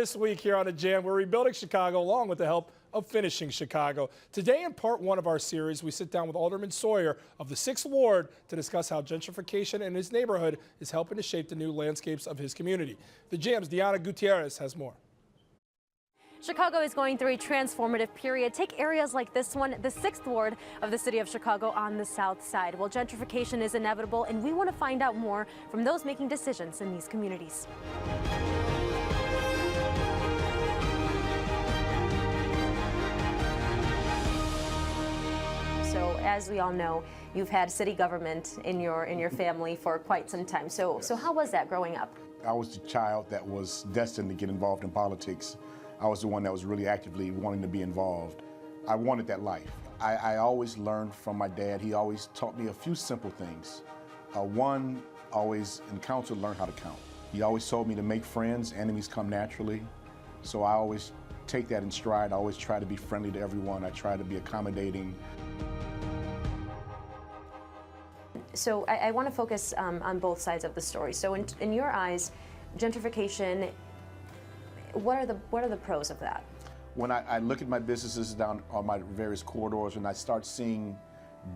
this week here on The Jam, we're rebuilding Chicago along with the help of finishing Chicago. Today in part one of our series, we sit down with Alderman Sawyer of the 6th Ward to discuss how gentrification in his neighborhood is helping to shape the new landscapes of his community. The Jam's Diana Gutierrez has more. Chicago is going through a transformative period. Take areas like this one, the 6th Ward of the city of Chicago on the south side. Well, gentrification is inevitable, and we want to find out more from those making decisions in these communities. So, as we all know, you've had city government in your family for quite some time. So how was that growing up? I was the child that was destined to get involved in politics. I was the one that was really actively wanting to be involved. I wanted that life. I always learned from my dad. He always taught me a few simple things. One, always in council, learn how to count. He always told me to make friends, enemies come naturally. So I always take that in stride. I always try to be friendly to everyone. I try to be accommodating. So I want to focus on both sides of the story. So in your eyes, gentrification, what are the pros of that? When I look at my businesses down on my various corridors and I start seeing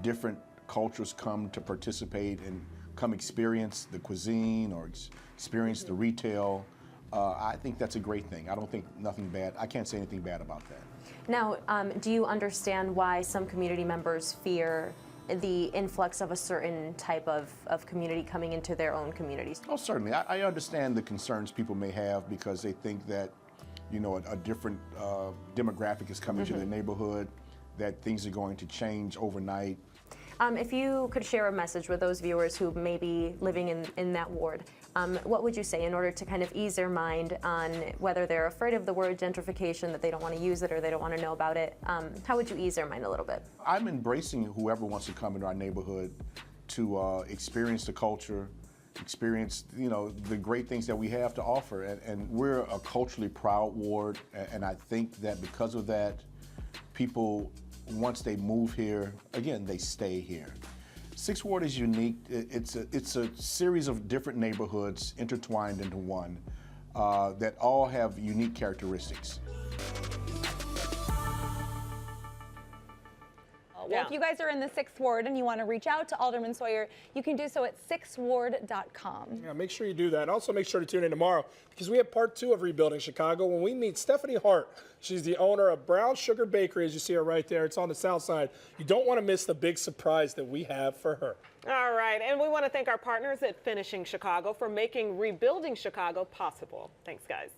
different cultures come to participate and come experience the cuisine or experience the retail, I think that's a great thing. I don't think nothing bad. I can't say anything bad about that. Now, do you understand why some community members fear the influx of a certain type of community coming into their own communities? Oh, certainly. I understand the concerns people may have because they think that, you know, a different demographic is coming to their neighborhood, that things are going to change overnight. If you could share a message with those viewers who may be living in that ward, what would you say in order to kind of ease their mind on whether they're afraid of the word gentrification, that they don't want to use it or they don't want to know about it? How would you ease their mind a little bit? I'm embracing whoever wants to come into our neighborhood to experience the culture, experience, you know, the great things that we have to offer. And we're a culturally proud ward, and I think that because of that, people, once they move here, again, they stay here. 6th Ward is unique. It's a series of different neighborhoods intertwined into one that all have unique characteristics. Well, if you guys are in the 6th Ward and you want to reach out to Alderman Sawyer, you can do so at 6thward.com. Yeah, make sure you do that. And also make sure to tune in tomorrow because we have part 2 of Rebuilding Chicago when we meet Stephanie Hart. She's the owner of Brown Sugar Bakery, as you see her right there. It's on the south side. You don't want to miss the big surprise that we have for her. All right, and we want to thank our partners at Finishing Chicago for making Rebuilding Chicago possible. Thanks, guys.